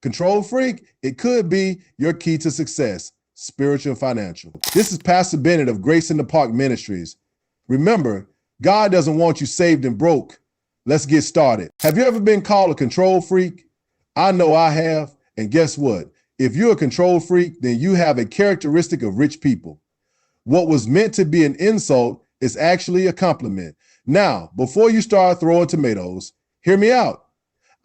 Control freak, it could be your key to success, spiritual and financial. This is Pastor Bennett of Grace in the Park Ministries. Remember, God doesn't want you saved and broke. Let's get started. Have you ever been called a control freak? I know I have. And guess what? If you're a control freak, then you have a characteristic of rich people. What was meant to be an insult is actually a compliment. Now, before you start throwing tomatoes, hear me out.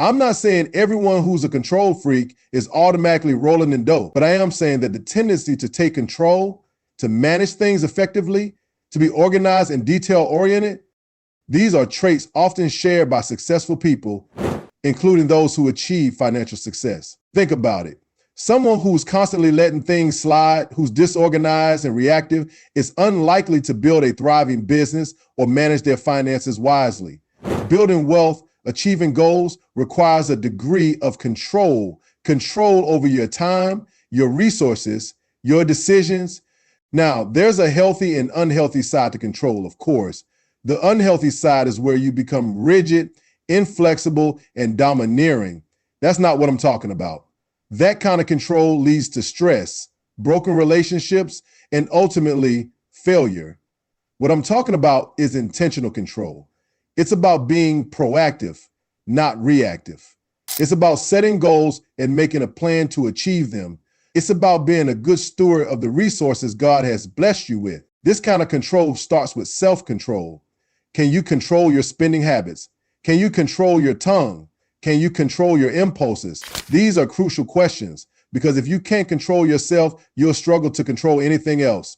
I'm not saying everyone who's a control freak is automatically rolling in dough, but I am saying that the tendency to take control, to manage things effectively, to be organized and detail-oriented, these are traits often shared by successful people, including those who achieve financial success. Think about it. Someone who's constantly letting things slide, who's disorganized and reactive, is unlikely to build a thriving business or manage their finances wisely. Building wealth, achieving goals requires a degree of control over your time, your resources, your decisions. Now, there's a healthy and unhealthy side to control, of course. The unhealthy side is where you become rigid, inflexible, and domineering. That's not what I'm talking about. That kind of control leads to stress, broken relationships, and ultimately failure. What I'm talking about is intentional control. It's about being proactive, not reactive. It's about setting goals and making a plan to achieve them. It's about being a good steward of the resources God has blessed you with. This kind of control starts with self-control. Can you control your spending habits? Can you control your tongue? Can you control your impulses? These are crucial questions because if you can't control yourself, you'll struggle to control anything else.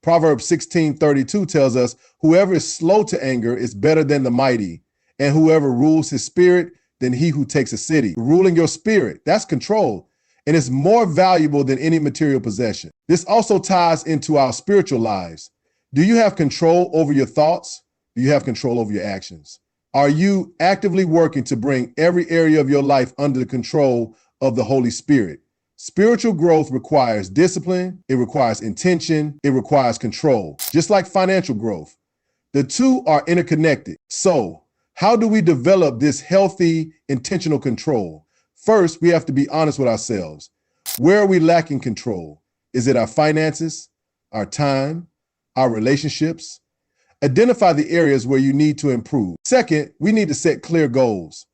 Proverbs 16:32 tells us, whoever is slow to anger is better than the mighty, and whoever rules his spirit than he who takes a city. Ruling your spirit, that's control, and it's more valuable than any material possession. This also ties into our spiritual lives. Do you have control over your thoughts? Do you have control over your actions? Are you actively working to bring every area of your life under the control of the Holy Spirit? Spiritual growth requires discipline, it requires intention, it requires control, just like financial growth. The two are interconnected. So, how do we develop this healthy, intentional control? First, we have to be honest with ourselves. Where are we lacking control? Is it our finances, our time, our relationships? Identify the areas where you need to improve. Second, we need to set clear goals.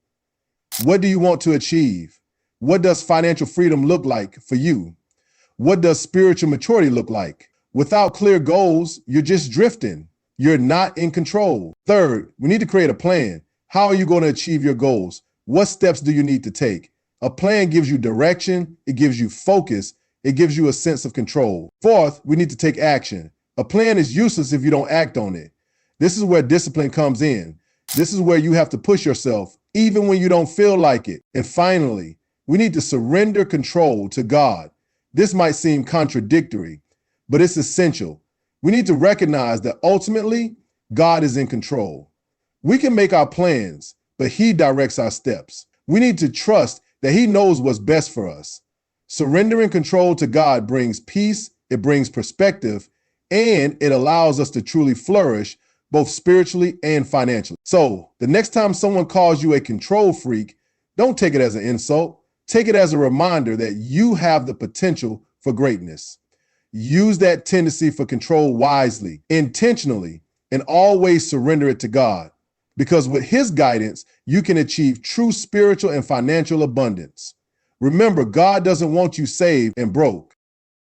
What do you want to achieve? What does financial freedom look like for you? What does spiritual maturity look like? Without clear goals, you're just drifting. You're not in control. Third, we need to create a plan. How are you going to achieve your goals? What steps do you need to take? A plan gives you direction, it gives you focus, it gives you a sense of control. Fourth, we need to take action. A plan is useless if you don't act on it. This is where discipline comes in. This is where you have to push yourself, even when you don't feel like it. And finally, we need to surrender control to God. This might seem contradictory, but it's essential. We need to recognize that ultimately, God is in control. We can make our plans, but He directs our steps. We need to trust that He knows what's best for us. Surrendering control to God brings peace, it brings perspective, and it allows us to truly flourish both spiritually and financially. So the next time someone calls you a control freak, don't take it as an insult. Take it as a reminder that you have the potential for greatness. Use that tendency for control wisely, intentionally, and always surrender it to God. Because with His guidance, you can achieve true spiritual and financial abundance. Remember, God doesn't want you saved and broke.